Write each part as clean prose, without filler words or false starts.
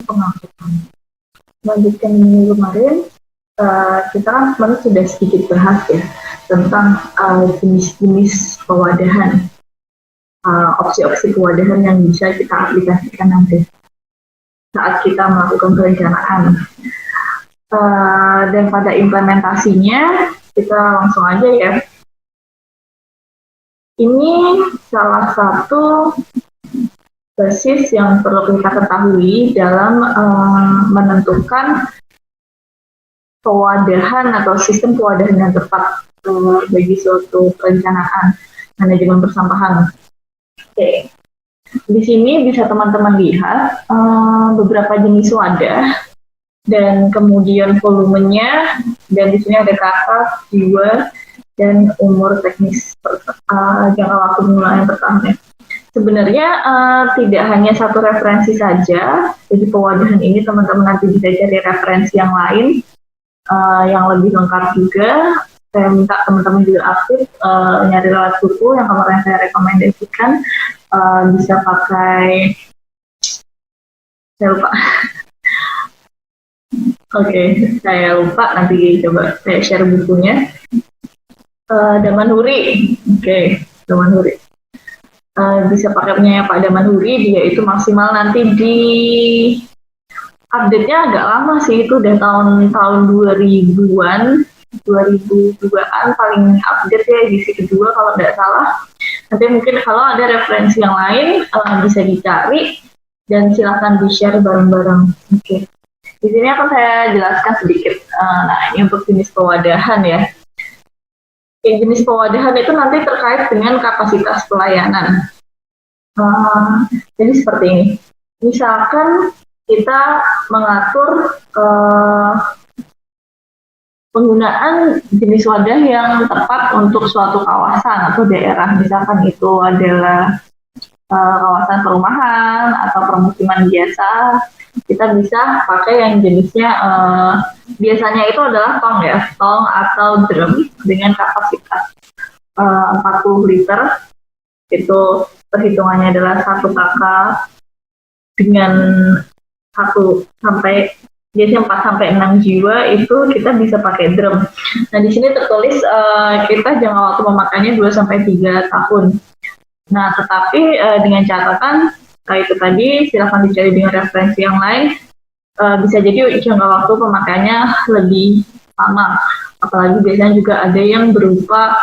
pengangkutan. Lanjutkan minggu kemarin, kita kan sebenarnya sudah sedikit bahas ya tentang jenis-jenis pewadahan, opsi-opsi pewadahan yang bisa kita aplikasikan nanti saat kita melakukan perencanaan. Dan pada implementasinya kita langsung aja ya. Ini salah satu basis yang perlu kita ketahui dalam menentukan pewadahan atau sistem pewadahan yang tepat bagi suatu perencanaan manajemen persampahan. Oke. Di sini bisa teman-teman lihat beberapa jenis wadah dan kemudian volumenya, dan di sini ada kata, jiwa, dan umur teknis jangka waktu pengelolaan per tahunnya. Sebenarnya tidak hanya satu referensi saja, jadi pewadahan ini teman-teman nanti bisa cari referensi yang lain yang lebih lengkap juga. Saya minta teman-teman juga aktif nyari lewat buku yang kemarin saya rekomendasikan. Bisa pakai, saya lupa. Oke, saya lupa, nanti coba saya share bukunya. Damanhuri, Damanhuri. Bisa pakai punya Pak Damanhuri, dia itu maksimal nanti di update-nya agak lama sih, itu udah tahun 2000-an paling update ya, edisi kedua kalau nggak salah. Nanti mungkin kalau ada referensi yang lain bisa dicari dan silakan di-share bareng-bareng. Oke. Di sini akan saya jelaskan sedikit. Nah, ini untuk jenis pewadahan ya. Jenis pewadahan itu nanti terkait dengan kapasitas pelayanan. Jadi seperti ini. Misalkan kita mengatur penggunaan jenis wadah yang tepat untuk suatu kawasan atau daerah, misalkan itu adalah kawasan perumahan atau permukiman biasa, kita bisa pakai yang jenisnya biasanya itu adalah tong atau drum dengan kapasitas 40 liter. Itu perhitungannya adalah 1 kakak dengan 1 sampai biasanya 4 sampai 6 jiwa, itu kita bisa pakai drum. Nah, di sini tertulis kita jangka waktu memakainya 2 sampai 3 tahun. Nah, tetapi dengan catatan itu tadi silakan dicari dengan referensi yang lain. Bisa jadi jangka waktu pemakaiannya lebih lama. Apalagi biasanya juga ada yang berupa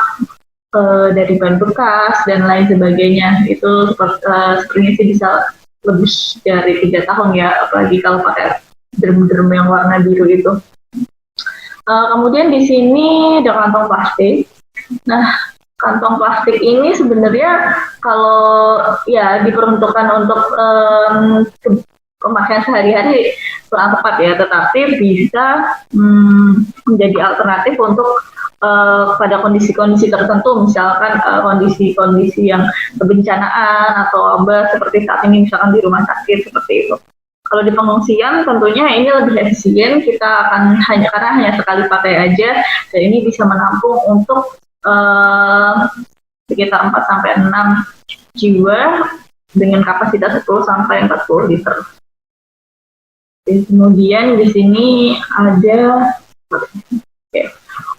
dari ban bekas dan lain sebagainya. Itu sepertinya sih bisa lebih dari 3 tahun ya, apalagi kalau pakai drum-drum yang warna biru itu. Kemudian di sini ada kantong plastik. Nah, kantong plastik ini sebenarnya kalau ya diperuntukkan untuk pemakaian sehari-hari kurang tepat ya, tetapi bisa menjadi alternatif untuk pada kondisi-kondisi tertentu, misalkan kondisi-kondisi yang kebencanaan atau wabah seperti saat ini, misalkan di rumah sakit seperti itu. Kalau di pengungsian tentunya ini lebih efisien, kita akan hanya sekali pakai aja, dan ini bisa menampung untuk sekitar 4 sampai 6 jiwa dengan kapasitas 10 sampai 40 liter. Dan kemudian di sini ada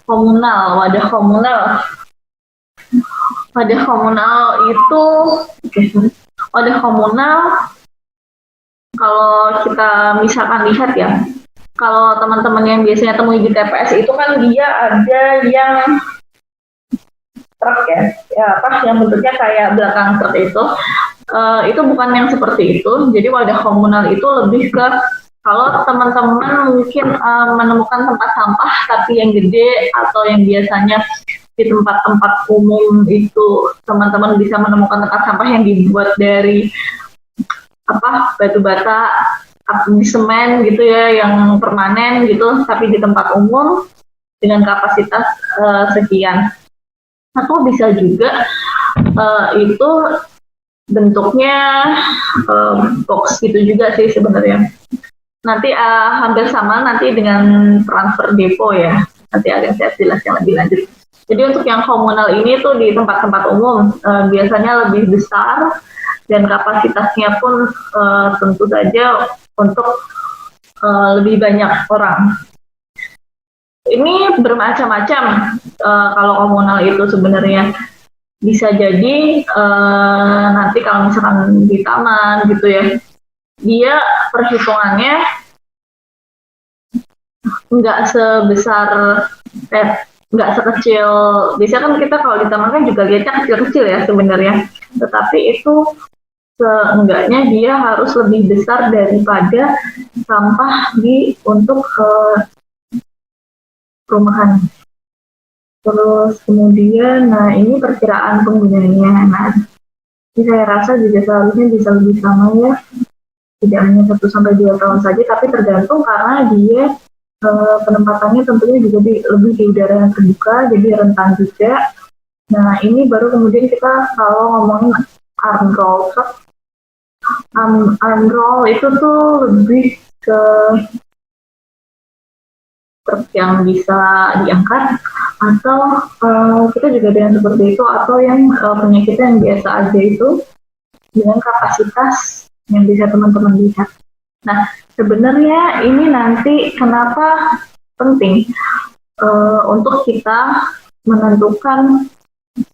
komunal, wadah komunal. Wadah komunal itu wadah komunal. Kalau kita misalkan lihat ya, kalau teman-teman yang biasanya temui di TPS itu kan dia ada yang truk ya yang bentuknya kayak belakang truk itu bukan yang seperti itu. Jadi wadah komunal itu lebih ke kalau teman-teman mungkin menemukan tempat sampah tapi yang gede atau yang biasanya di tempat-tempat umum itu teman-teman bisa menemukan tempat sampah yang dibuat dari batu bata, semen gitu ya, yang permanen gitu, tapi di tempat umum dengan kapasitas sekian. Atau bisa juga itu bentuknya box gitu juga sih sebenarnya. Nanti hampir sama nanti dengan transfer depo ya. Nanti akan saya jelaskan lebih lanjut. Jadi untuk yang komunal ini tuh di tempat-tempat umum biasanya lebih besar dan kapasitasnya pun tentu saja untuk lebih banyak orang. Ini bermacam-macam kalau komunal itu sebenarnya. Bisa jadi nanti kalau misalkan di taman gitu ya, dia perhitungannya nggak sebesar nggak sekecil, biasanya kan kita kalau di taman kan juga lihatnya kecil-kecil ya sebenarnya, tetapi itu seenggaknya dia harus lebih besar daripada sampah untuk perumahan. Terus kemudian, nah ini perkiraan penggunanya. Nah, ini saya rasa juga seharusnya bisa lebih sama ya, tidak hanya 1-2 tahun saja, tapi tergantung karena dia penempatannya tentunya juga lebih di udara yang terbuka, jadi rentan juga. Nah ini baru kemudian kita kalau ngomongin arm roll truck, arm roll itu tuh lebih ke truk yang bisa diangkat, atau kita juga ada yang seperti itu, atau yang punya kita yang biasa aja itu dengan kapasitas yang bisa teman-teman lihat. Nah sebenarnya ini nanti kenapa penting untuk kita menentukan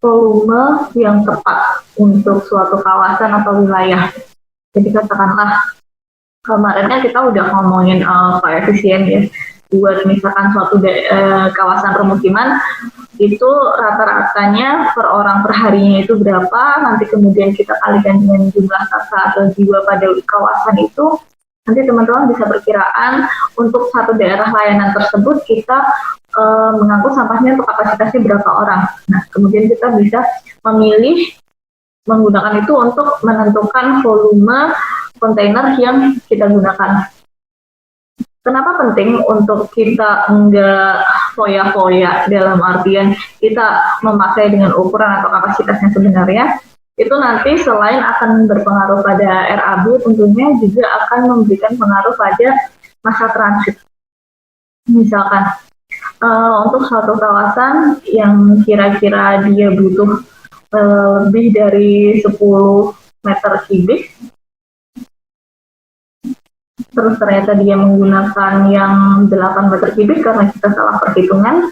volume yang tepat untuk suatu kawasan atau wilayah. Jadi katakanlah kemarinnya kita udah ngomongin koefisien ya, buat misalkan suatu kawasan permukiman itu rata-ratanya per orang per harinya itu berapa, nanti kemudian kita kalikan dengan jumlah kakak atau jiwa pada kawasan itu, nanti teman-teman bisa perkiraan untuk satu daerah layanan tersebut kita mengangkut sampahnya untuk kapasitasnya berapa orang. Nah kemudian kita bisa memilih menggunakan itu untuk menentukan volume kontainer yang kita gunakan. Kenapa penting untuk kita enggak foya-foya dalam artian kita memakai dengan ukuran atau kapasitasnya sebenarnya, itu nanti selain akan berpengaruh pada RAB, tentunya juga akan memberikan pengaruh pada masa transit. Misalkan untuk suatu kawasan yang kira-kira dia butuh lebih dari 10 meter kubik, terus ternyata dia menggunakan yang 8 meter kubik karena kita salah perhitungan,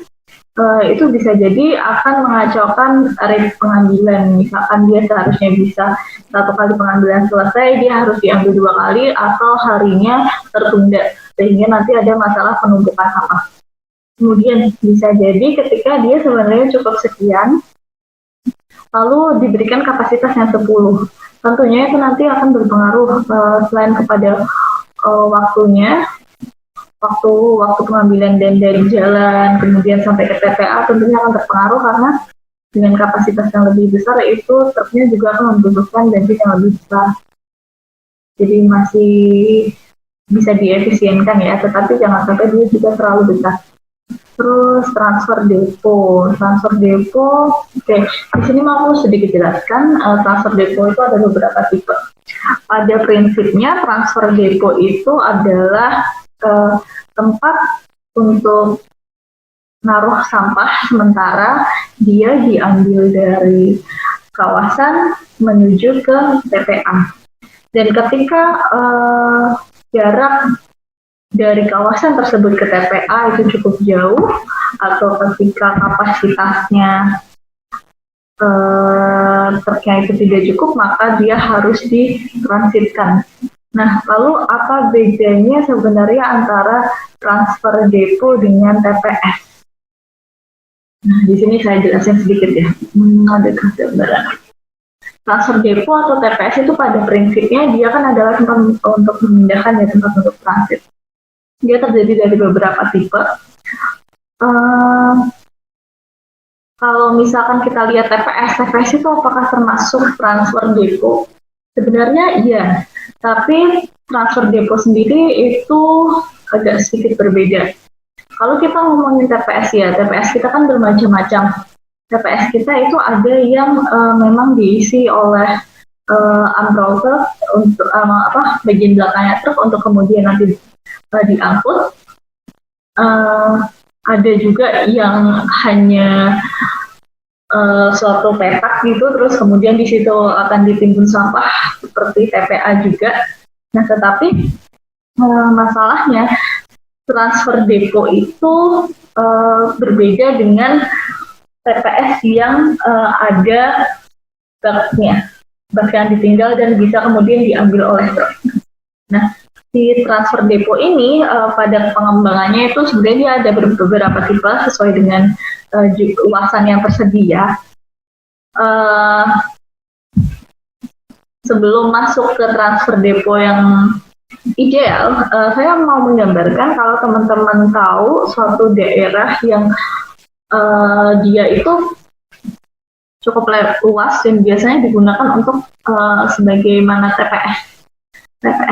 itu bisa jadi akan mengacaukan rate pengambilan. Misalkan dia seharusnya bisa 1 kali pengambilan selesai, dia harus diambil 2 kali atau harinya tertunda, sehingga nanti ada masalah penumpukan sampah. Kemudian bisa jadi ketika dia sebenarnya cukup sekian, lalu diberikan kapasitas yang 10, tentunya itu nanti akan berpengaruh selain kepada waktunya, waktu pengambilan dan dari jalan kemudian sampai ke TPA tentunya akan terpengaruh karena dengan kapasitas yang lebih besar itu truknya juga akan membutuhkan bensin yang lebih besar. Jadi masih bisa diefisienkan ya, tetapi jangan sampai dia juga terlalu besar. Terus transfer depo, oke. Di sini mau aku sedikit jelaskan, transfer depo itu ada beberapa tipe. Pada prinsipnya transfer depo itu adalah tempat untuk naruh sampah sementara dia diambil dari kawasan menuju ke TPA. Dan ketika jarak dari kawasan tersebut ke TPA itu cukup jauh, atau ketika kapasitasnya truknya itu tidak cukup, maka dia harus ditransitkan. Nah, lalu apa bedanya sebenarnya antara transfer depo dengan TPS? Nah, di sini saya jelasin sedikit ya. Ada gambaran. Transfer depo atau TPS itu pada prinsipnya dia kan adalah tempat untuk memindahkan ya, tempat untuk transit. Dia terjadi dari beberapa tipe. Kalau misalkan kita lihat TPS itu apakah termasuk transfer depo? Sebenarnya iya, tapi transfer depo sendiri itu agak sedikit berbeda. Kalau kita ngomongin TPS ya, TPS kita kan bermacam-macam. TPS kita itu ada yang memang diisi oleh umbrella untuk bagian belakangnya truk untuk kemudian nanti diangkut. Ada juga yang hanya suatu petak gitu, terus kemudian di situ akan ditimbun sampah seperti TPA juga. Nah, tetapi masalahnya transfer depo itu berbeda dengan TPS yang ada bak yang ditinggal dan bisa kemudian diambil oleh truk. Nah, di transfer depo ini pada pengembangannya itu sebenarnya ada beberapa tipe sesuai dengan luasan yang tersedia. Sebelum masuk ke transfer depo yang ideal, saya mau menggambarkan kalau teman-teman tahu suatu daerah yang dia itu cukup luas dan biasanya digunakan untuk sebagaimana TPS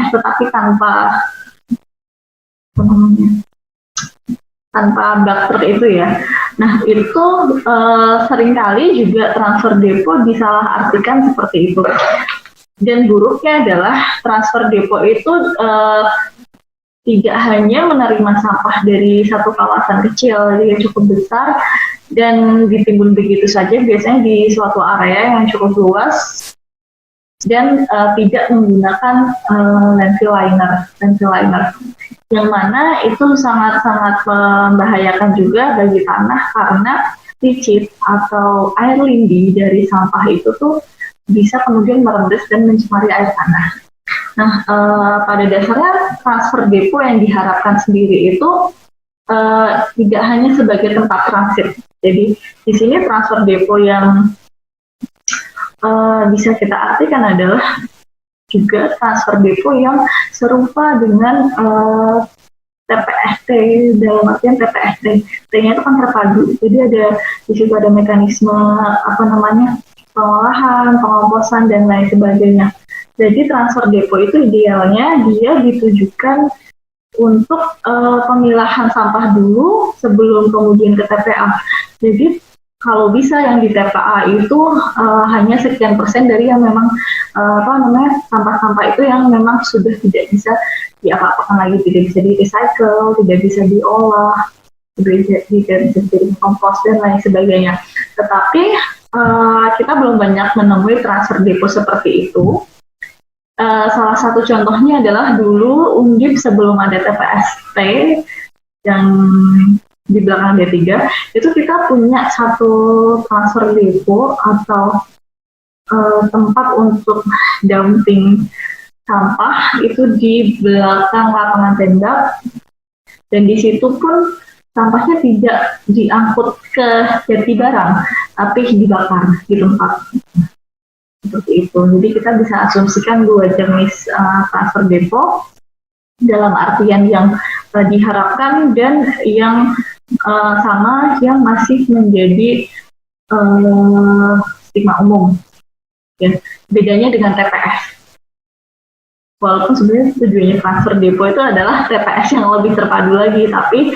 tetapi tanpa bak truk itu ya. Nah itu seringkali juga transfer depo disalahartikan seperti itu. Dan buruknya adalah transfer depo itu tidak hanya menerima sampah dari satu kawasan kecil yang cukup besar dan ditimbun begitu saja, biasanya di suatu area yang cukup luas dan tidak menggunakan landfill liner, yang mana itu sangat-sangat membahayakan juga bagi tanah karena licin atau air lindi dari sampah itu tuh bisa kemudian merendes dan mencemari air tanah. Nah, pada dasarnya transfer depo yang diharapkan sendiri itu tidak hanya sebagai tempat transit. Jadi di sini transfer depo yang bisa kita artikan adalah juga transfer depo yang serupa dengan TPST, dalam artian TPST. T-nya itu kan terpadu. Jadi di situ ada mekanisme pengolahan, pengomposan dan lain sebagainya. Jadi transfer depo itu idealnya dia ditujukan untuk pemilahan sampah dulu sebelum kemudian ke TPA. Jadi kalau bisa yang di TPA itu hanya sekian persen dari yang memang sampah-sampah itu yang memang sudah tidak bisa diapa-apakan lagi, tidak bisa di recycle, tidak bisa diolah, tidak bisa dikompos dan lain sebagainya. Tetapi kita belum banyak menemui transfer depo seperti itu. Salah satu contohnya adalah dulu Undip sebelum ada TPST yang di belakang D3, itu kita punya satu transfer depo atau tempat untuk dumping sampah itu di belakang lapangan tembak, dan di situ pun sampahnya tidak diangkut ke Jatibarang, tapi dibakar di tempat. Seperti itu. Jadi kita bisa asumsikan dua jenis transfer depo dalam artian yang diharapkan dan yang sama yang masih menjadi stigma umum. Ya. Bedanya dengan TPS. Walaupun sebenarnya tujuannya transfer depo itu adalah TPS yang lebih terpadu lagi, tapi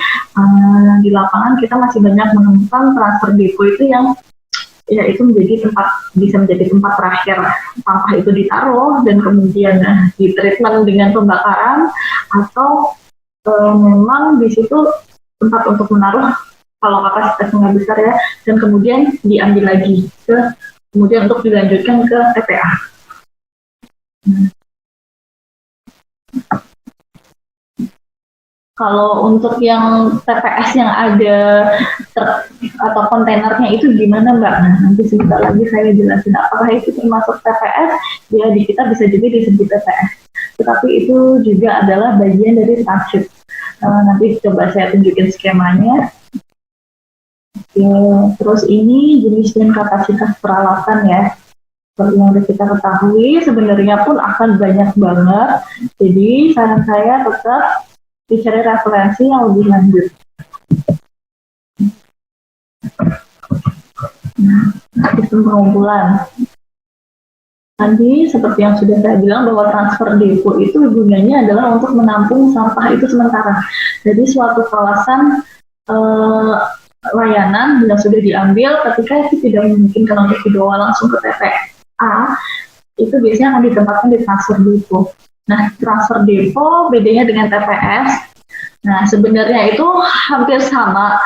di lapangan kita masih banyak menemukan transfer depo itu yang ya itu bisa menjadi tempat terakhir sampah itu ditaruh dan kemudian ditreatment dengan pembakaran, atau memang di situ tempat untuk menaruh kalau kapasitasnya nggak besar ya, dan kemudian diambil lagi kemudian untuk dilanjutkan ke TPA. Kalau untuk yang TPS yang ada atau kontainernya itu gimana Mbak? Nah, nanti sebentar lagi saya jelasin apakah itu termasuk TPS, ya di kita bisa juga disebut TPS. Tetapi itu juga adalah bagian dari transit. Nanti coba saya tunjukin skemanya. Terus ini jenis dan kapasitas peralatan ya. Seperti yang kita ketahui, sebenarnya pun akan banyak banget. Jadi saran saya tetap dicari referensi yang lebih lanjut. Sistem pengumpulan. Tadi seperti yang sudah saya bilang bahwa transfer depo itu gunanya adalah untuk menampung sampah itu sementara. Jadi suatu kawasan layanan yang sudah diambil ketika itu tidak memungkinkan untuk dibawa langsung ke TPA, itu biasanya akan ditempatkan di transfer depo. Nah, transfer depo bedanya dengan TPS. Nah, sebenarnya itu hampir sama.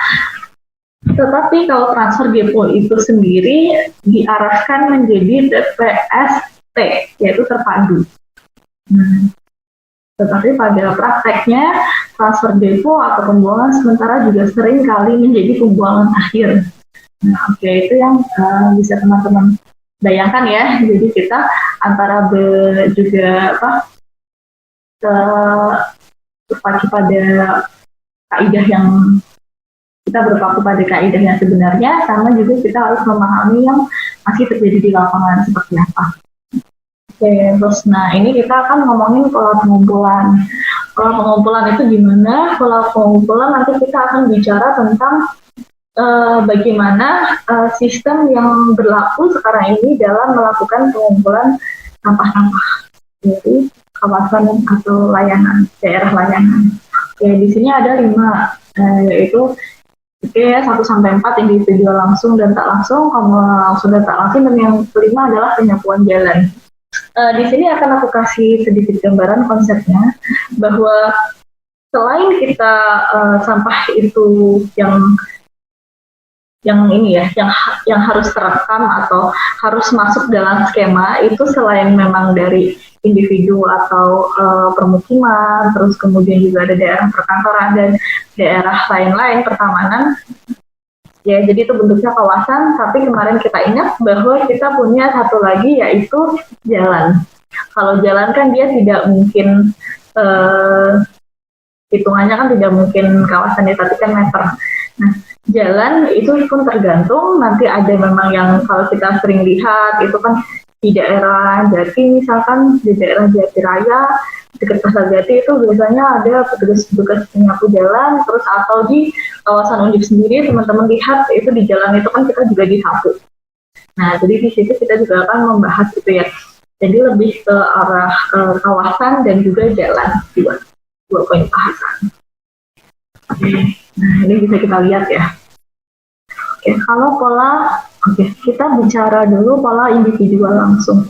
Tetapi kalau transfer depo itu sendiri diarahkan menjadi TPST, yaitu terpadu. Tetapi pada prakteknya transfer depo atau pembuangan sementara juga sering kali menjadi pembuangan akhir. Nah, oke, itu yang bisa teman-teman bayangkan ya. Jadi kita antara juga berpacu pada kaidah yang kita berpaku pada kaidah yang sebenarnya, sama juga kita harus memahami yang masih terjadi di lapangan seperti apa. Oke, terus nah ini kita akan ngomongin pola pengumpulan. Pola pengumpulan itu gimana? Pola pengumpulan nanti kita akan bicara tentang bagaimana sistem yang berlaku sekarang ini dalam melakukan pengumpulan sampah-sampah dari kawasan atau layanan, daerah layanan. Ya, di sini ada 5, yaitu 1-4 individual langsung dan tak langsung, komunal langsung dan tak langsung, dan yang kelima adalah penyapuan jalan. Di sini akan aku kasih sedikit gambaran konsepnya, bahwa selain kita sampah itu yang ini ya, yang harus terekam atau harus masuk dalam skema itu, selain memang dari individu atau permukiman, terus kemudian juga ada daerah perkantoran dan daerah lain-lain pertamanan. Ya, jadi itu bentuknya kawasan, tapi kemarin kita ingat bahwa kita punya satu lagi yaitu jalan. Kalau jalan kan dia tidak mungkin hitungannya kan tidak mungkin kawasannya, tapi kan meter. Nah, jalan itu pun tergantung, nanti ada memang yang kalau kita sering lihat itu kan di daerah Jati, misalkan di daerah Jati Raya, dekat Pasar Jati itu biasanya ada petugas-petugas penyapu jalan, terus atau di kawasan Undip sendiri teman-teman lihat itu di jalan itu kan kita juga disapu. Nah, jadi di situ kita juga akan membahas itu ya. Jadi lebih ke arah kawasan dan juga jalan, dua poin bahasan. Nah, ini bisa kita lihat ya. Kalau pola, kita bicara dulu pola individual langsung.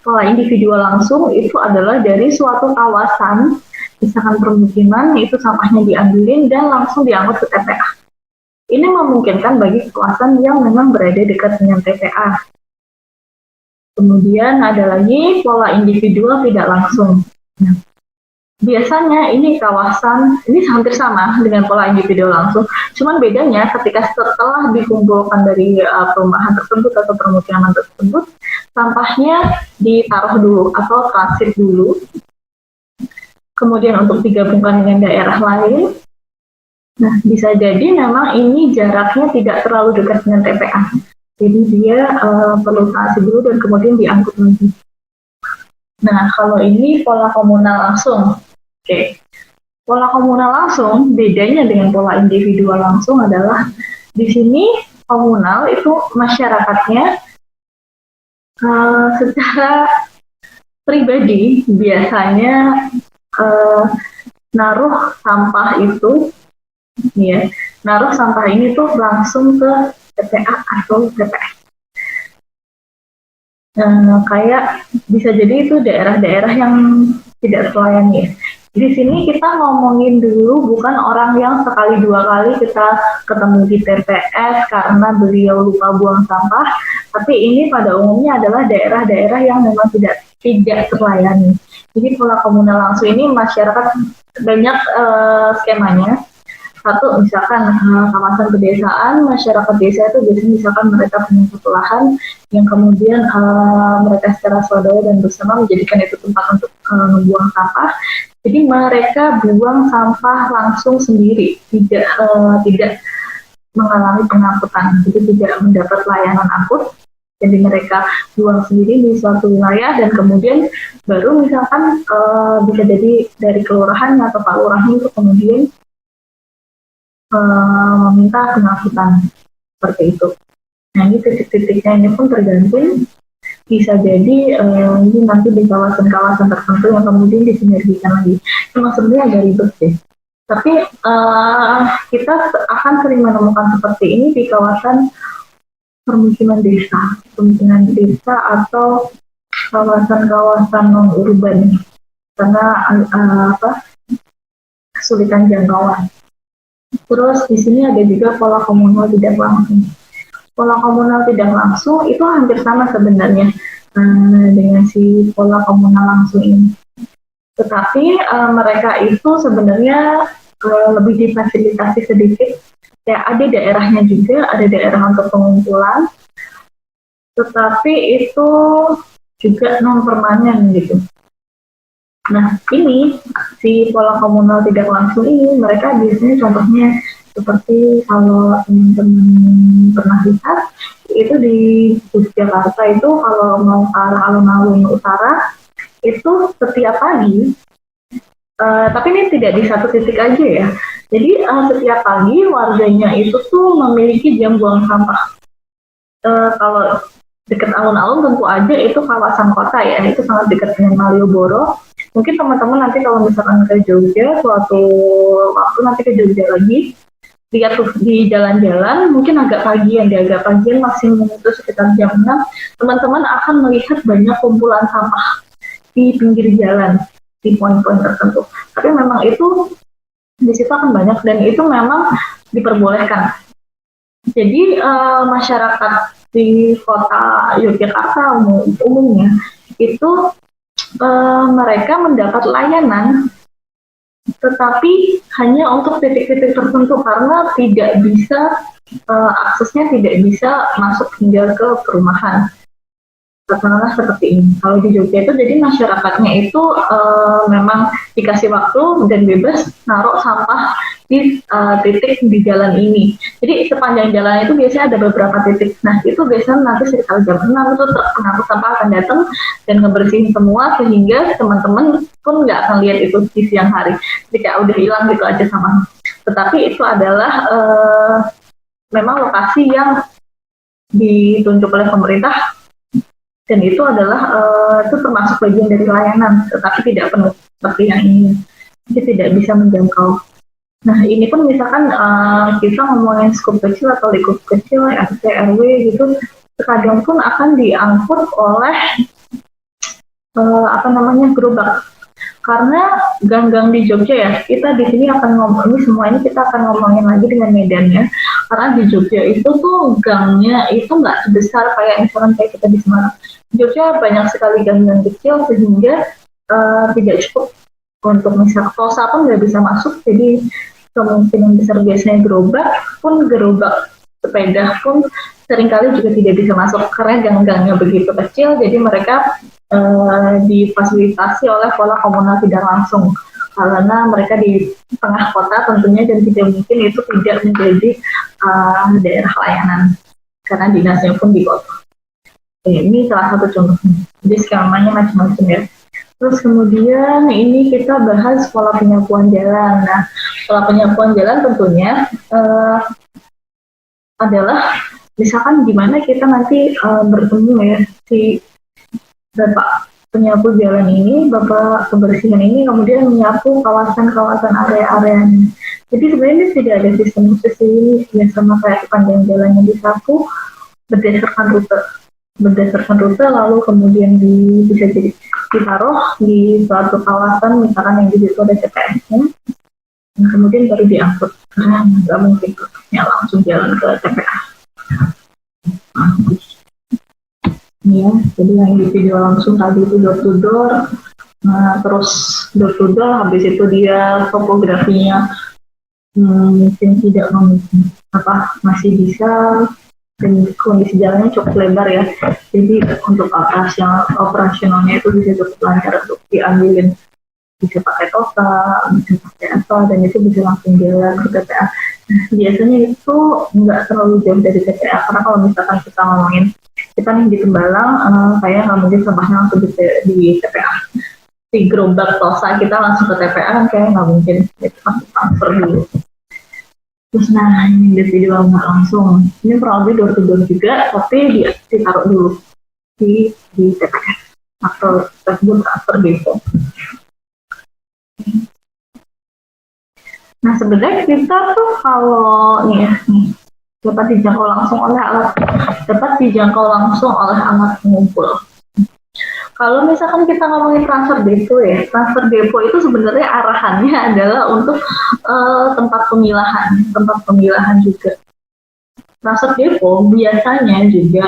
Pola individual langsung itu adalah dari suatu kawasan, misalkan permukiman, itu sampahnya diambilin dan langsung diangkut ke TPA. Ini memungkinkan bagi kawasan yang memang berada dekat dengan TPA. Kemudian ada lagi pola individual tidak langsung. Nah, biasanya ini kawasan, ini hampir sama dengan pola individual langsung, cuman bedanya ketika setelah dikumpulkan dari perumahan tersebut atau permukiman tersebut, sampahnya ditaruh dulu atau transit dulu, kemudian untuk digabungkan dengan daerah lain. Nah, bisa jadi memang ini jaraknya tidak terlalu dekat dengan TPA, jadi dia perlu transit dulu dan kemudian diangkut lagi. Nah, kalau ini pola komunal langsung. Pola komunal langsung bedanya dengan pola individual langsung adalah di sini komunal itu masyarakatnya secara pribadi biasanya naruh sampah itu, ya, naruh sampah ini tuh langsung ke TPA atau TPS. Kayak bisa jadi itu daerah-daerah yang tidak terlayani. Di sini kita ngomongin dulu bukan orang yang sekali dua kali kita ketemu di TPS karena beliau lupa buang sampah, tapi ini pada umumnya adalah daerah-daerah yang memang tidak terlayani. Jadi pola komunal langsung ini masyarakat banyak skemanya. Satu, misalkan kawasan pedesaan, masyarakat desa itu biasanya misalkan mereka punya satu lahan yang kemudian mereka secara swadaya dan bersama menjadikan itu tempat untuk membuang sampah. Jadi mereka buang sampah langsung sendiri, tidak mengalami pengangkutan, jadi tidak mendapat layanan angkut. Jadi mereka buang sendiri di suatu wilayah dan kemudian baru misalkan bisa jadi dari kelurahan atau Pak Lurahnya itu kemudian meminta pengangkutan seperti itu. Nah, ini titik-titiknya ini pun tergantung. Bisa jadi ini nanti di kawasan-kawasan tertentu yang kemudian disinergikan lagi. Memang sebenarnya agak ribet sih. Tapi kita akan sering menemukan seperti ini di kawasan permukiman desa atau kawasan-kawasan non-urban karena kesulitan jangkauan. Terus di sini ada juga pola komunal tidak langsung. Pola komunal tidak langsung itu hampir sama sebenarnya dengan si pola komunal langsung ini. Tetapi mereka itu sebenarnya lebih difasilitasi sedikit. Ya, ada daerahnya juga, ada daerah untuk pengumpulan, tetapi itu juga non permanen gitu. Nah, ini si pola komunal tidak langsung ini mereka biasanya contohnya seperti kalau teman-teman pernah lihat itu di Yogyakarta itu kalau mau ke arah alun-alun utara itu setiap pagi, tapi ini tidak di satu titik aja ya. Jadi setiap pagi warganya itu tuh memiliki jam buang sampah. Kalau dekat alun-alun tentu aja itu kawasan kota ya, itu sangat dekat dengan Malioboro. Mungkin teman-teman nanti kalau misalkan ke Jogja, suatu waktu nanti ke Jogja lagi, lihat tuh di jalan-jalan, mungkin agak pagian, di agak pagian maksimum itu sekitar jam 6, teman-teman akan melihat banyak kumpulan sampah di pinggir jalan, di poin-poin tertentu. Tapi memang itu di situ akan banyak dan itu memang diperbolehkan. Jadi masyarakat di kota Yogyakarta umumnya itu mereka mendapat layanan tetapi hanya untuk titik-titik tertentu karena tidak bisa aksesnya tidak bisa masuk hingga ke perumahan. Katakanlah seperti ini. Kalau di Jogja itu jadi masyarakatnya itu memang dikasih waktu dan bebas naruh sampah di titik di jalan ini. Jadi sepanjang jalan itu biasanya ada beberapa titik. Nah itu biasanya nanti sekitar jam 6 itu pengangkut sampah akan datang dan ngebersihin semua sehingga teman-teman pun nggak akan lihat itu di siang hari. Ketika udah hilang gitu aja sama. Tetapi itu adalah memang lokasi yang ditunjuk oleh pemerintah dan itu adalah itu termasuk bagian dari layanan, tetapi tidak penuh seperti yang ini, jadi tidak bisa menjangkau. Nah ini pun misalkan kita ngomongin skup kecil atau lingkup kecil, RT RW gitu, terkadang pun akan diangkut oleh gerobak. Karena gang-gang di Jogja ya, kita di sini akan ngomongin semua ini kita akan ngomongin lagi dengan medannya. Karena di Jogja itu tuh gangnya itu nggak sebesar kayak misalkan kayak kita di Semarang. Di Jogja banyak sekali gang-gang kecil sehingga tidak cukup untuk misal tosa pun nggak bisa masuk. Jadi kemungkinan besar biasanya gerobak sepeda pun seringkali juga tidak bisa masuk karena gang-gangnya begitu kecil. Jadi mereka difasilitasi oleh pola komunal tidak langsung karena mereka di tengah kota tentunya dan tidak mungkin itu tidak menjadi daerah layanan karena dinasnya pun di kota. Ini salah satu contohnya. Jadi skemanya macam-macam ya. Terus kemudian ini kita bahas pola penyapuan jalan. Nah, pola penyapuan jalan tentunya adalah misalkan gimana kita nanti bertemu ya si Bapak penyapu jalan ini, Bapak kebersihan ini, kemudian menyapu kawasan-kawasan area-areanya. Jadi sebenarnya tidak ada sistem khusus ini yang sama kayak sepanjang jalan yang disapu berdasarkan rute lalu kemudian bisa jadi ditaruh di suatu kawasan misalkan yang di situ ada TPS-nya, dan kemudian baru diangkut karena nggak mungkin langsung jalan ke TPS. Ya, jadi yang di video langsung tadi itu door to door, terus door to door, habis itu dia topografinya mungkin tidak mungkin masih bisa dan kondisi jalannya cukup lebar ya, jadi untuk operasionalnya itu bisa cukup lancar untuk diambilin, bisa pakai tosa, bisa pakai apa, dan itu bisa langsung jalan ke TPA. Nah, biasanya itu nggak terlalu jauh dari TPA karena kalau misalkan kita ngomongin kita nih di Tembalang, kayak nggak mungkin sampahnya langsung di TPA. Di gerobak tosa kita langsung ke TPA kan kayak nggak mungkin, itu pasti transfer dulu. Terus nah ini di video nggak langsung, ini kurang lebih door to door juga, tapi ditaruh dulu di TPA atau tersebut transfer gitu. Nah sebenarnya kita tuh kalau dapat dijangkau langsung oleh alat pengumpul. Kalau misalkan kita ngomongin transfer depo ya, transfer depo itu sebenarnya arahannya adalah untuk tempat pemilahan juga. Transfer depo biasanya juga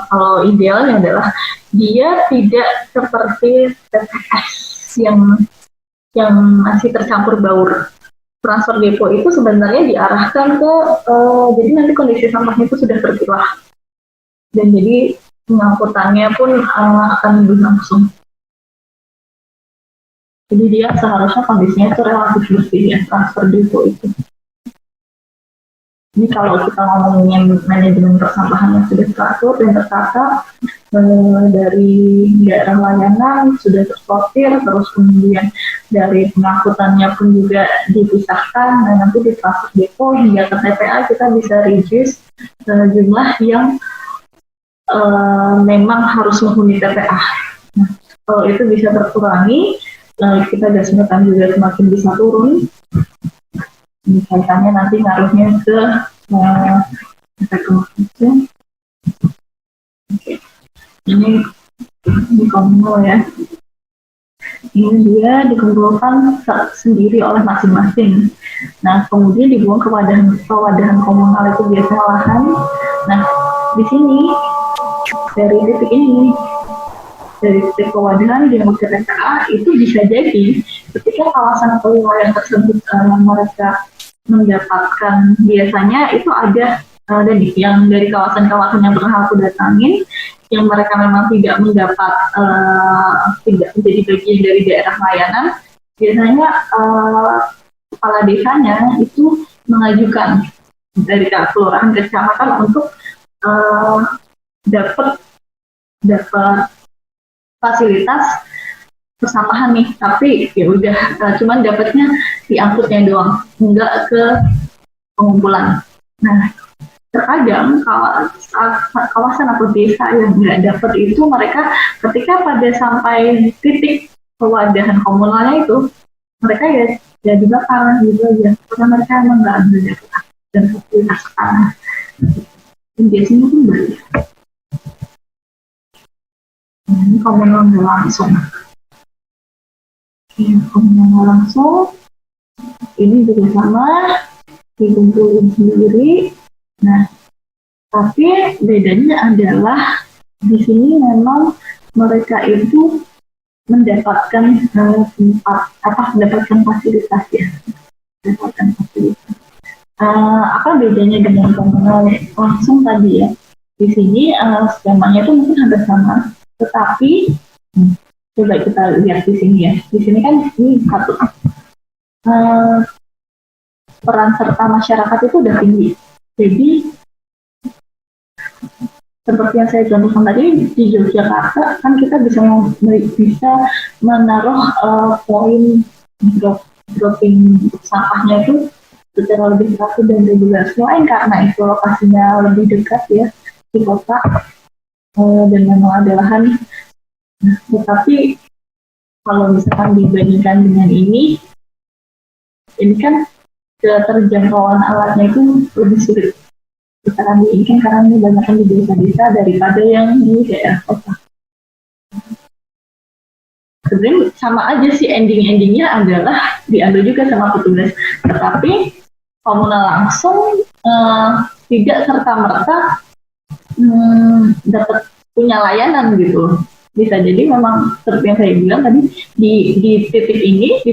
kalau idealnya adalah dia tidak seperti TPS. yang masih tercampur baur. Transfer depo itu sebenarnya diarahkan ke jadi nanti kondisi sampahnya itu sudah terpilah dan jadi pengangkutannya pun akan lebih langsung. Jadi dia seharusnya kondisinya itu relatif bersih ya, transfer depo itu. Ini kalau kita ngomongin manajemen persampahan yang sudah teratur dan tertata dari daerah layanan sudah tersortir, terus kemudian dari pengangkutannya pun juga dipisahkan, dan nanti di transfer depo hingga ke TPA kita bisa reduce jumlah yang memang harus menghuni TPA. Nah, kalau itu bisa terkurangi, kita gas metan juga semakin bisa turun. Kaitannya nanti ngaruhnya ke efek kemarin. Oke. Ini komunal ya. Ini dia dikumpulkan sendiri oleh masing-masing. Nah, kemudian dibuang ke wadahan komunal itu biasanya lahan. Nah, di sini dari titik ini, dari titik pewadahan di ke TPA itu bisa jadi ketika kawasan atau wilayah tersebut mereka mendapatkan, biasanya itu ada yang dari kawasan-kawasan yang pernah aku datangin yang mereka memang tidak mendapat tidak menjadi bagian dari daerah layanan, biasanya kepala desanya itu mengajukan dari kelurahan ke kecamatan untuk dapat fasilitas persampahan nih, tapi ya udah cuman dapatnya diangkutnya doang, enggak ke pengumpulan. Nah, terkadang kawasan atau desa yang nggak dapat itu, mereka ketika pada sampai titik pewadahan komunalnya itu, mereka ya dibakar gitu aja, karena mereka emang nggak ambil dapat dan fasilitas tanah. Dan biasanya pun banyak. Ini komunal langsung. Komunal langsung ini juga sama, dikumpulin sendiri. Nah, tapi bedanya adalah di sini memang mereka itu mendapatkan mendapatkan fasilitas ya, mendapatkan fasilitas. Apa bedanya dengan komunal langsung tadi ya? Di sini skemanya itu mungkin hampir sama, tetapi coba kita lihat di sini ya. Di sini kan ini satu peran serta masyarakat itu udah tinggi. Jadi seperti yang saya contohkan tadi di Yogyakarta kan kita bisa menaruh poin dropping sampahnya itu secara lebih teratur dan reguler. Selain karena itu lokasinya lebih dekat ya di kota dan memang ada lahan. Nah, tetapi kalau misalkan dibandingkan dengan ini kan keterjangkauan alatnya itu lebih sulit. Sekarang ini kan karena ini banyak di desa-desa daripada yang di daerah kota. Sebenarnya sama aja sih, ending-endingnya adalah diambil juga sama petugas. Tetapi komunal langsung tidak serta-merta dapat punya layanan gitu. Bisa jadi memang seperti yang saya bilang tadi di titik ini, di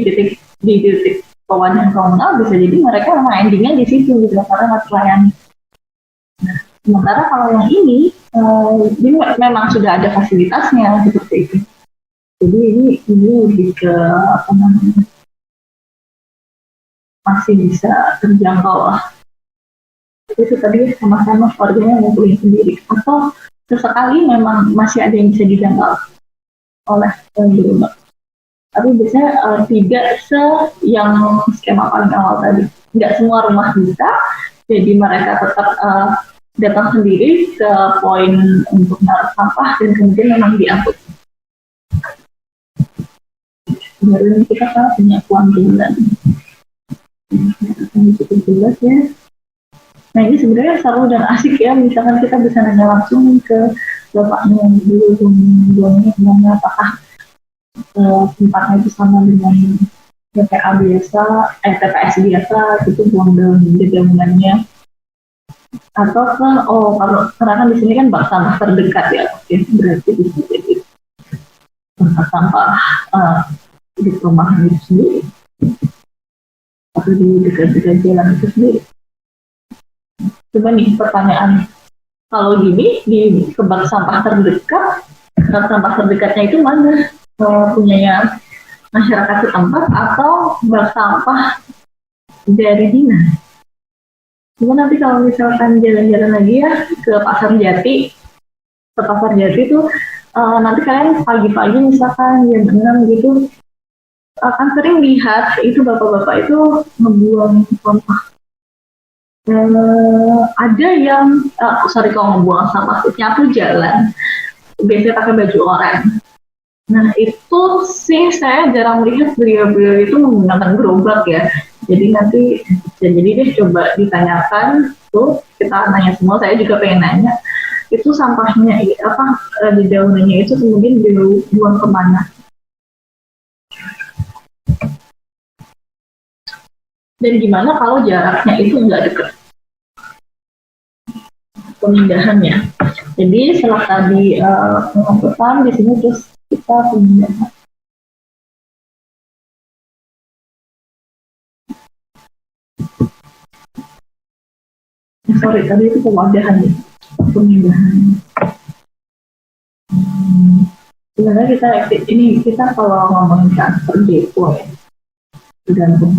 titik pewadahan komunal, bisa jadi mereka memang endingnya di situ gitu karena nggak terlayani. Nah, sementara kalau yang ini memang sudah ada fasilitasnya seperti itu. Jadi ini lebih ke apa namanya, masih bisa terjangkau lah. Itu tadi sama-sama keluarganya ngumpulin sendiri, atau sesekali memang masih ada yang bisa dijangkau oleh rumah. Tapi biasanya tidak yang skema paling awal tadi. Nggak semua rumah bisa, jadi mereka tetap datang sendiri ke poin untuk naruh sampah dan kemudian memang diangkut. Baru ini kita kan punya kuantitas. Ini cukup jelas ya. Nah, ini sebenarnya seru dan asik ya, misalkan kita bisa nanya langsung ke bapaknya yang dulu buangnya apakah tempatnya itu sama dengan TPA biasa, TPS biasa, itu buang dalam bangunannya, atau kalau karena kan di sini kan bak sampah terdekat ya, oke, berarti di sini tempat sampah di perumahan itu sendiri atau di dekat-dekat jalan itu sendiri. Coba nih pertanyaan, kalau gini di bank sampah terdekat, bank sampah terdekatnya itu mana? Punyanya masyarakat setempat atau bank sampah dari dinas? Cuma nanti kalau misalkan jalan-jalan lagi ya ke Pasar Jati, tuh nanti kalian pagi-pagi misalkan jam 6 gitu akan sering lihat itu bapak-bapak itu ngebuang sampah. Ada yang sorry kalau ngebuang sampah nyapu jalan, biasanya pakai baju oranye. Nah itu sih saya jarang melihat beliau-beliau itu menggunakan gerobak ya. Jadi nanti jadi deh coba ditanyakan tuh, kita nanya semua, saya juga pengen nanya itu sampahnya apa di daunnya itu kemudian dibuang kemana, dan gimana kalau jaraknya itu nggak dekat pemindahannya. Jadi setelah tadi pengangkutan di sini terus kita pemindahan. Sorry, tadi itu pemadahan ya, pemindahan. Sebenarnya kita kalau ngomongin transfer depo ya, tergantung.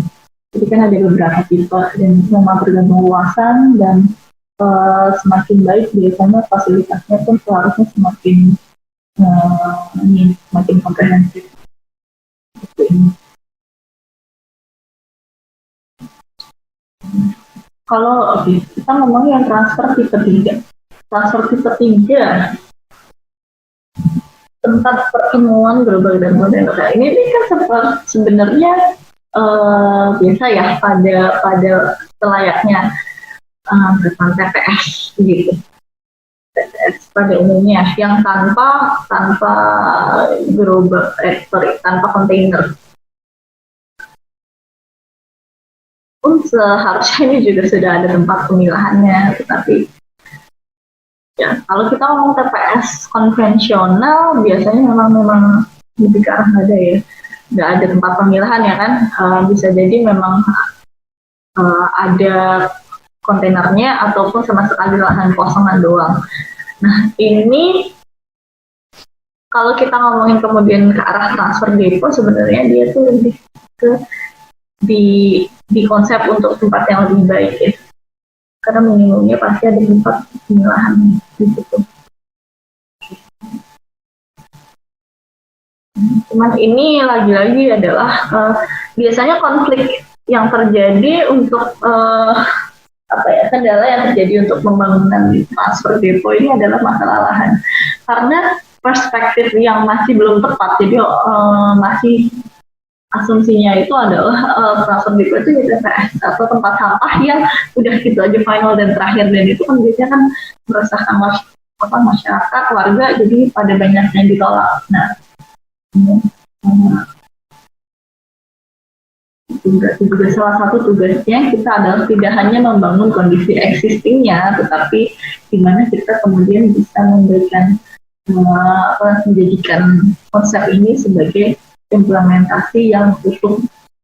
Jadi kan ada beberapa tipe dan memang tergantung luasan dan semakin baik biasanya fasilitasnya pun seharusnya semakin komprehensif. Kalau kita ngomongin yang transfer tipe 3. Transfer tipe 3 tempat pertemuan global dan modern. Nah, ini kan sebenarnya biasa ya pada selayaknya depan TPS gitu. TPS pada umumnya yang tanpa gerobak, tanpa kontainer. Pun seharusnya ini juga sudah ada tempat pemilahannya, tetapi ya kalau kita ngomong TPS konvensional biasanya memang lebih ke arah ada ya, nggak ada tempat pemilahan ya kan, bisa jadi memang ada kontainernya ataupun sama sekali lahan kosongan doang. Nah ini kalau kita ngomongin kemudian ke arah transfer depo, sebenarnya dia tuh lebih ke di konsep untuk tempat yang lebih baik ya, karena minimumnya pasti ada tempat pemilahan di situ. Cuman ini lagi-lagi adalah biasanya konflik yang terjadi untuk kendala yang terjadi untuk pembangunan transfer depo ini adalah masalah lahan, karena perspektif yang masih belum tepat. Jadi masih asumsinya itu adalah transfer depo itu di TPS atau tempat sampah yang udah gitu aja final dan terakhir, dan itu kan biasanya kan meresahkan masyarakat, warga, jadi pada banyak yang ditolak. Nah juga salah satu tugasnya kita adalah tidak hanya membangun kondisi existingnya, tetapi gimana kita kemudian bisa memberikan menjadikan konsep ini sebagai implementasi yang utuh.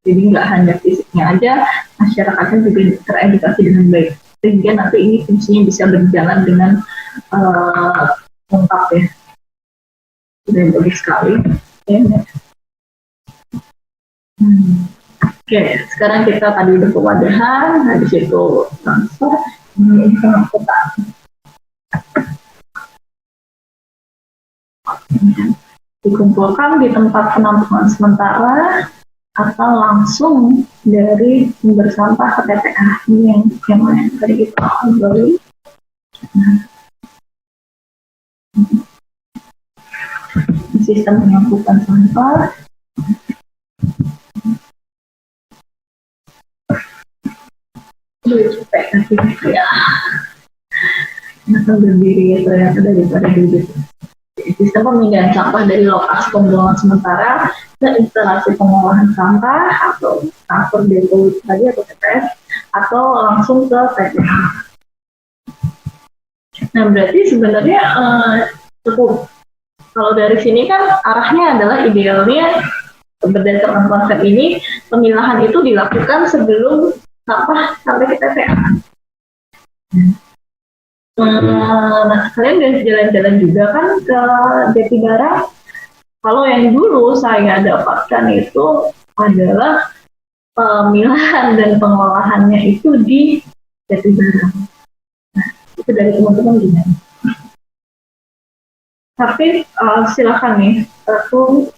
Jadi nggak hanya fisiknya aja, masyarakatnya juga teredukasi dengan baik, sehingga nanti ini fungsinya bisa berjalan dengan lengkap ya. Sudah bagus sekali. Oke, sekarang kita tadi udah pewadahan, habis itu transfer, ini pengangkutan. Dikumpulkan di tempat penampungan sementara atau langsung dari sumber sampah ke TPA. Ini yang mana tadi kita obrolin. Sistem pengangkutan sampah. Capek nanti ya. Masa berdiri ya ternyata daripada duduk. Sistem pemindahan sampah dari lokasi pembuangan sementara ke instalasi pengolahan sampah atau transfer depo tadi atau TPS atau langsung ke TPA. Nah berarti sebenarnya cukup. Kalau dari sini kan arahnya adalah idealnya berdasarkan konsep ini, pemilahan itu dilakukan sebelum sampah sampai ke TPA. Nah, kalian udah jalan-jalan juga kan ke Jatibarang? Kalau yang dulu saya dapatkan itu adalah pemilahan dan pengolahannya itu di Jatibarang. Nah, itu dari teman-teman gimana? Tapi silakan nih, aku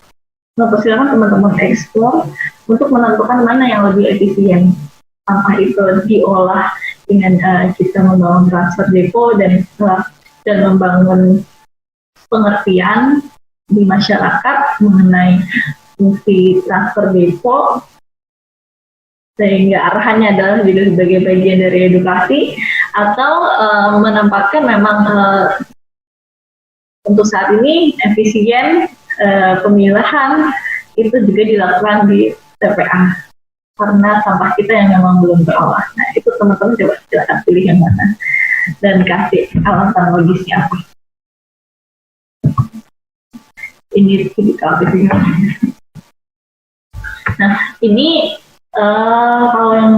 mempersilakan teman-teman eksplor untuk menentukan mana yang lebih efisien. Sampah itu diolah dengan kita membangun transfer depo dan membangun pengertian di masyarakat mengenai fungsi transfer depo, sehingga arahannya adalah juga sebagai bagian dari edukasi, atau menempatkan memang untuk saat ini efisien pemilahan itu juga dilakukan di TPA karena sampah kita yang memang belum terolah. Nah, itu teman-teman coba silakan pilih yang mana dan kasih alasan logisnya apa. Ini tipikal. Nah, ini kalau yang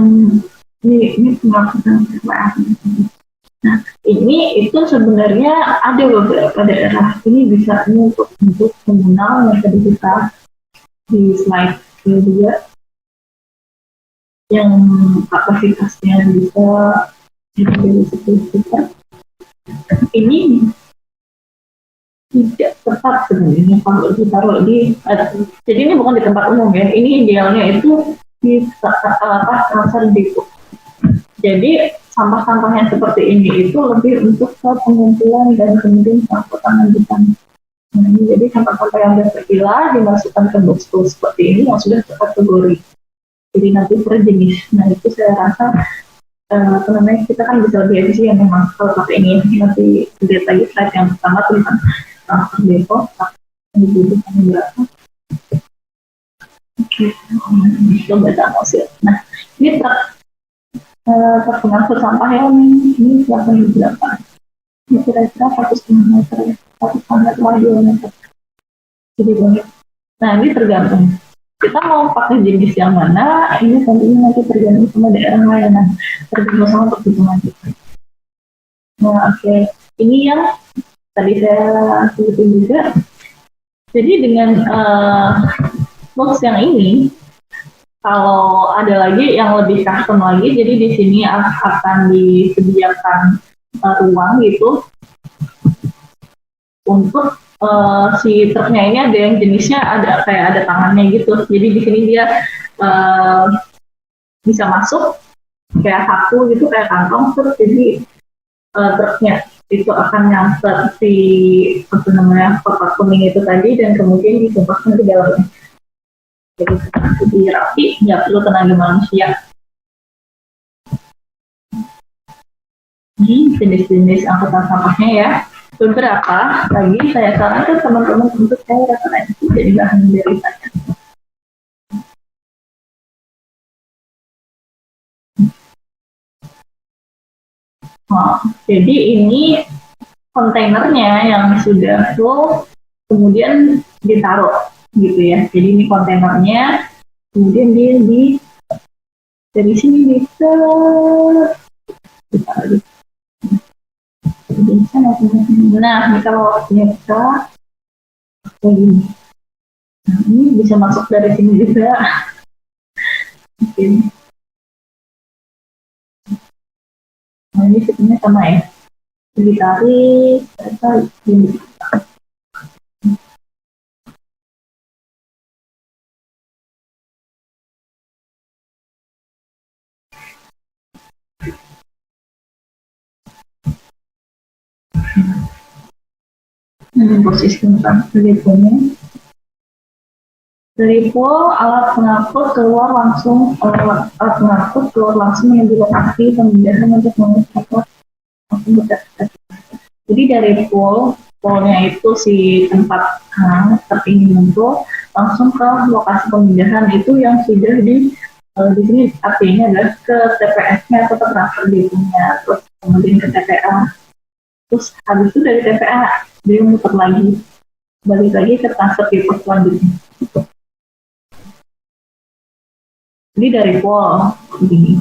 ini pengakuan TPA. Nah, ini itu sebenarnya ada beberapa daerah ini bisa untuk komunal yang tadi kita di slide kedua yang kapasitasnya bisa dari 10 juta. Ini tidak tepat sebenarnya kalau ditaruh di jadi ini bukan di tempat umum ya, ini idealnya itu di transfer depo. Jadi sampah-sampah yang seperti ini itu lebih untuk pengumpulan dan kemudian pengangkutan lanjutan. Nah, jadi sampah-sampah yang sudah terpilah dimasukkan ke box-box seperti ini yang sudah terkategori. Jadi nanti per jenis. Nah, itu saya rasa kita kan bisa lebih efisien memang kalau pakai ini. Nanti lihat lagi slide yang pertama tentang transfer depo, yang dibutuhkan berapa. Oke, coba kita mau. Nah, ini pengangkut sampah yang ini berapa? Ini kira-kira 1,5 meter, 1,2 meter. Jadi banyak. Nah, ini tergantung. Kita mau pakai jenis yang mana, ini tentunya nanti tergantung sama daerah layanan. Tergantung sama perhitungan kita. Nah, oke. Ini yang tadi saya sebutin juga. Jadi dengan box yang ini, kalau ada lagi yang lebih custom lagi, jadi di sini akan disediakan ruang gitu untuk si truknya ini ada yang jenisnya ada kayak ada tangannya gitu. Jadi di sini dia bisa masuk kayak saku gitu, kayak kantong terus. Jadi truknya itu akan nyampe si kotak kuning itu tadi dan kemudian ditumpahkan ke dalamnya. Jadi lebih rapi, nggak perlu tenaga manusia. Ini jenis-jenis angkutan sampahnya ya. Beberapa lagi saya sarankan teman-teman untuk saya referensi jadi bahan dari saya. Oh, jadi ini kontainernya yang sudah full, kemudian ditaruh gitu ya. Jadi ini kontainernya, kemudian dia dari sini bisa ditaruh. Nah, ini kalau ternyata begini. Nah, ini bisa masuk dari sini juga. Oke. Nah, ini sebenarnya sama ya. Ditarik, ini. Posisi tentang teleponnya. Dari pool, alat pengangkut keluar langsung yang di lokasi pemindahan untuk mengecek langsung berdasarkan. Jadi dari poolnya itu si tempat terpingin itu langsung ke lokasi pemindahan itu yang sudah di sini artinya adalah ke TPS-nya atau ke transfer deponya, terus kemudian ke TPA. Terus habis itu dari TPA dia muter lagi, balik lagi ke transfer depo selanjutnya. Jadi dari pool begini.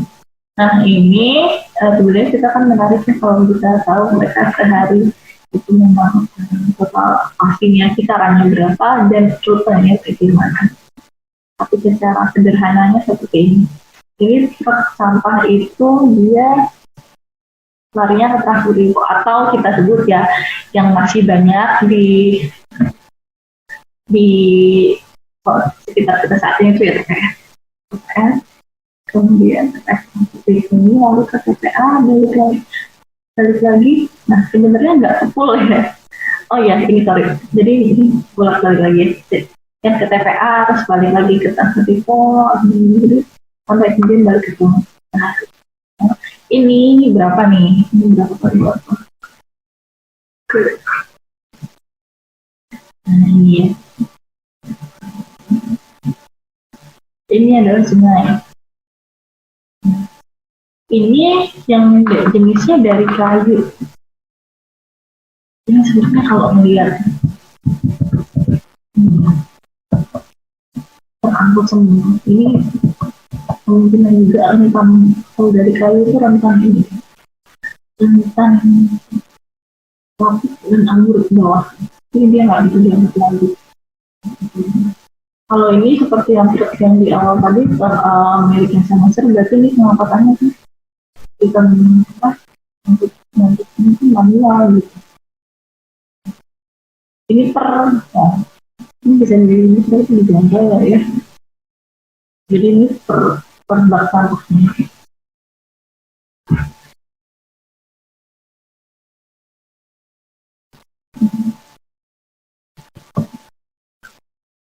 Nah ini sebenarnya kita kan menariknya kalau kita tahu mereka sehari itu memang total pastinya kisarannya berapa dan rutenya bagaimana. Tapi secara sederhananya seperti ini. Jadi truk sampah itu dia larinya ke Trans atau kita sebut ya yang masih banyak di sekitar kita saat ini itu ya TPS, kemudian TPS di sini lalu ke TPA balik lagi. Nah sebenarnya nggak full ya. Oh ya ini sorry. Jadi ini bolak-balik lagi. Yang ke TPA terus balik lagi ke Transvivo, sampai kemudian balik ke rumah. Nah, ini berapa nih? Ini berapa kali berapa? Nah ini ya. Ini adalah sungai. Ini yang jenisnya dari kayu. Ini sebenarnya kalau melihat terangkut semua. Ini kemungkinan juga rentan. Kalau dari kayu itu rentan ini, rentan lapis dan anggur ke bawah. Ini dia nggak bisa diangkat lagi. Kalau ini seperti yang di awal tadi miliknya sama berarti ini pengapatannya tuh kita untuk itu manual gitu. Ini ini bisa ini berarti dijangkau ya. Jadi ini per bak sampahnya.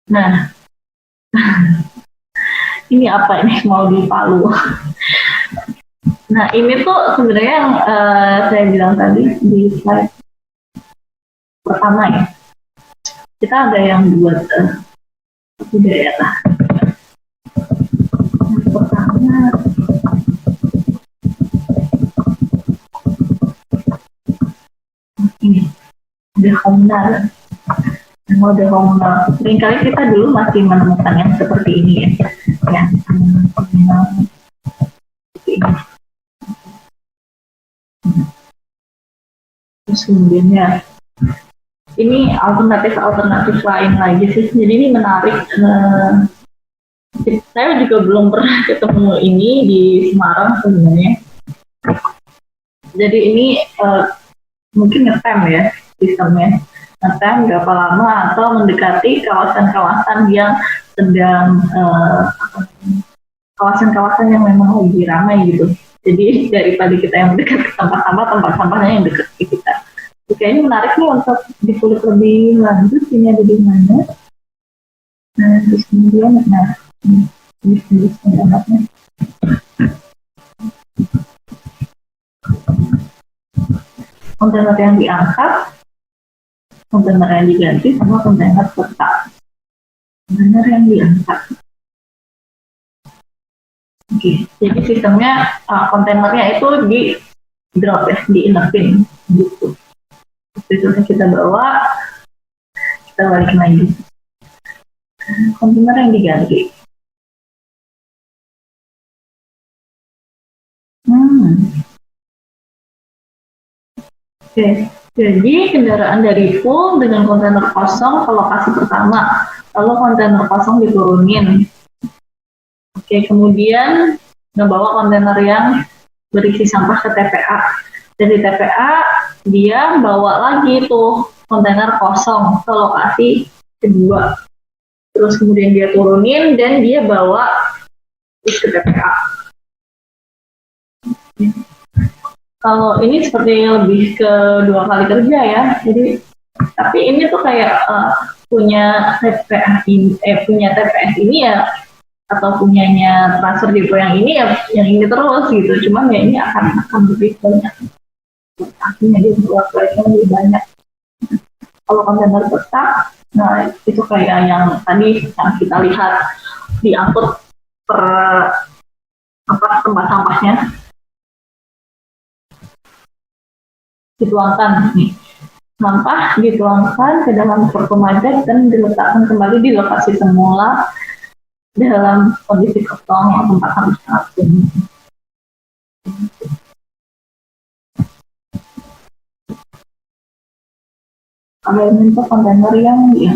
Nah, ini apa ini mau di Palu? Nah ini tuh sebenarnya yang saya bilang tadi di slide pertama ya. Kita ada yang buat satu daerah. Yang pertama ini The Homeland. Mode Homeland. Seringkali kita dulu masih menemukan yang seperti ini ya. Yang seperti ini. Terus kemudian ya ini alternatif lain lagi sih. Jadi ini menarik. Saya juga belum pernah ketemu ini di Semarang sebenarnya. Jadi ini mungkin ngetem ya sistemnya. Ngetem berapa lama atau mendekati kawasan-kawasan yang sedang kawasan-kawasan yang memang lagi ramai gitu. Jadi daripada kita yang dekat ke tempat sampahnya yang dekat ke kita. Kayaknya menarik nih untuk dikulik lebih lanjut ini ada di mana. Nah, terus kemudian ini pendapatnya. Kontainer yang diangkat, kontainer yang diganti, sama kontainer tetap. Kontainer yang diangkat. Oke, jadi sistemnya kontainernya itu di drop ya, diinepin gitu. Besoknya kita bawa, kita balik lagi. Kontainer yang diganti. Oke, jadi kendaraan dari full dengan kontainer kosong ke lokasi pertama, lalu kontainer kosong diturunin. Oke, kemudian ngebawa kontainer yang berisi sampah ke TPA. Dari TPA dia bawa lagi tuh kontainer kosong ke lokasi kedua. Terus kemudian dia turunin dan dia bawa ke TPA. Kalau ini seperti lebih ke 2 kali kerja ya. Jadi tapi ini tuh kayak punya TPA ini, punya TPS ini ya atau punyanya transfer depo yang ini ya yang ini terus gitu. Cuman ya ini akan lebih banyak. Artinya dia waktunya lebih banyak. Kalau kontainer tetap, nah itu kayak yang tadi yang kita lihat diangkut per tempat sampahnya dituangkan nih. Sampah dituangkan ke dalam truk pemajat dan diletakkan kembali di lokasi semula dalam kondisi kosong yang tempat harus asing. Kalian itu kontainer yang ya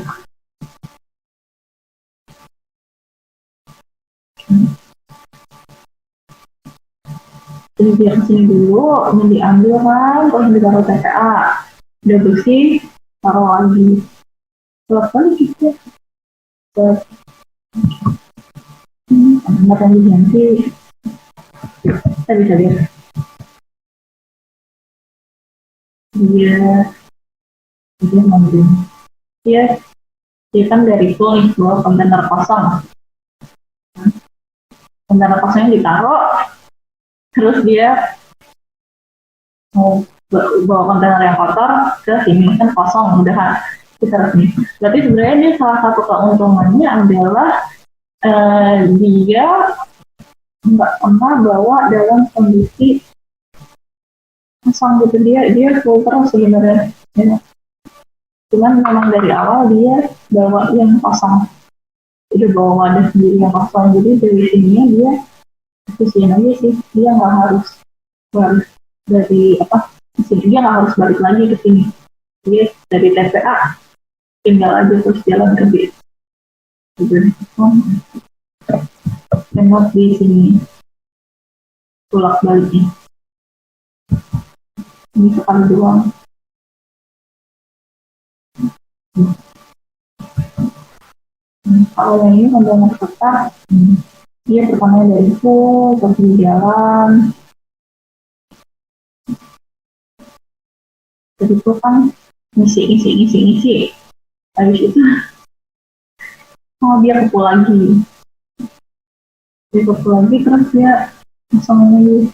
jadi biar kesini dulu, ini diambil kan, terus ditaruh TPA, udah bersih, taruh lagi. Terus kali gitu, terus kontainer yang diganti, kita bisa lihat dia ngambil, dia kan dari full nih, bawa kontainer kosong, kontainer kosongnya ditaruh, terus dia mau bawa kontainer yang kotor ke sini kan kosong udah kita resmi. Berarti sebenarnya dia salah satu keuntungannya adalah dia nggak pernah bawa dalam kondisi kosong gitu, dia full terus sebenarnya ya. Cuman memang dari awal dia bawa yang kosong, udah bawa wadah sendiri yang kosong, jadi dari sininya dia efisien aja sih, dia nggak harus dari sini, dia nggak harus balik lagi ke sini, dia dari TPA tinggal aja terus jalan ke bis enak di sini tulak baliknya ini sekali doang. Kalau yang ini kontainer kotak, dia pertama dari full terus di jalan, jadi itu kan ngisi habis itu dia kepul lagi terus dia langsung ini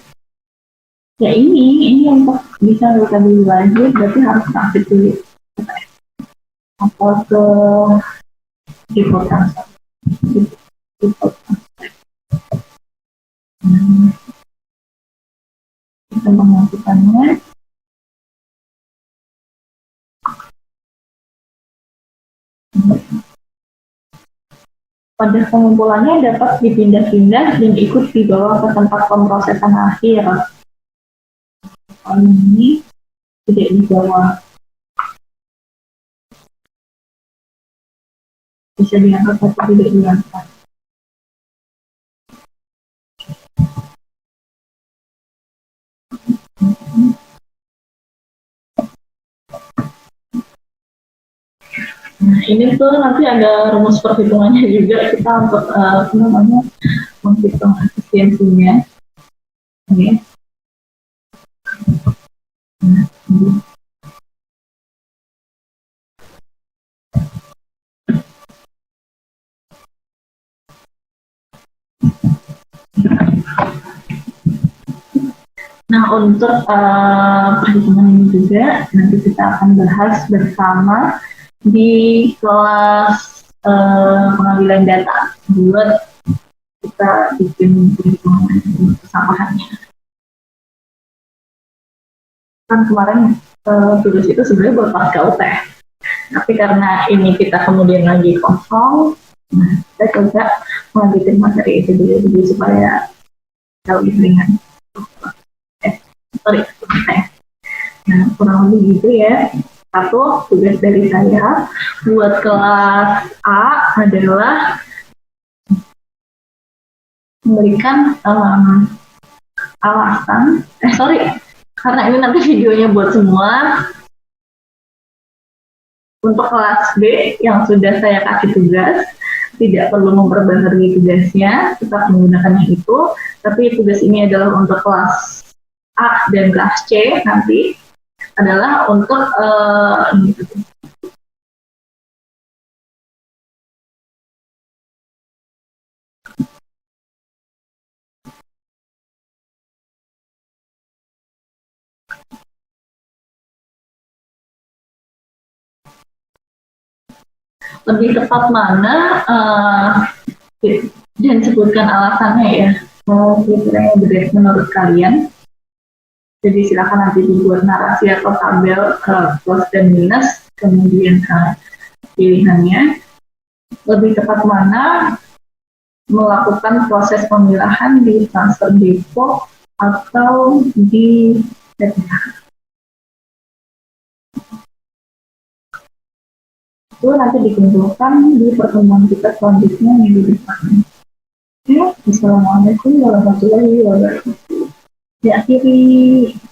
ya ini untuk bisa kita beli lagi berarti harus aktif dulu atau ke default transfer. Kita melakukannya pada pengumpulannya dapat dipindah-pindah dan ikut dibawa ke tempat pemrosesan akhir. Kalau ini tidak dibawa, bisa diangkat atau tidak diangkat. Nah, ini tuh nanti ada rumus perhitungannya juga kita untuk menghitung efisiensinya. Oke. Nah, untuk perhitungan ini juga nanti kita akan bahas bersama di kelas pengambilan data buat kita bikin perhitungan kesalahannya. Kan kemarin tulis itu sebenarnya buat pasca UT, tapi karena ini kita kemudian lagi kosong, nah kita coba melanjutin materi itu dulu jadi supaya lebih ringan. Nah, kurang lebih gitu ya. Satu, tugas dari saya buat kelas A adalah memberikan alasan, karena ini nanti videonya buat semua. Untuk kelas B yang sudah saya kasih tugas, tidak perlu memperbaharui tugasnya, tetap menggunakan yang itu, tapi tugas ini adalah untuk kelas A dan kelas C nanti adalah untuk lebih tepat mana dan sebutkan alasannya ya, kira-kira yang beres menurut kalian. Jadi silakan nanti dibuat narasi atau tabel plus dan minus, kemudian pilihannya lebih tepat mana melakukan proses pemilahan di transfer depo atau di PPH. Itu nanti dikumpulkan di pertemuan kita selanjutnya minggu depan. Assalamualaikum warahmatullahi wabarakatuh. Diakhiri.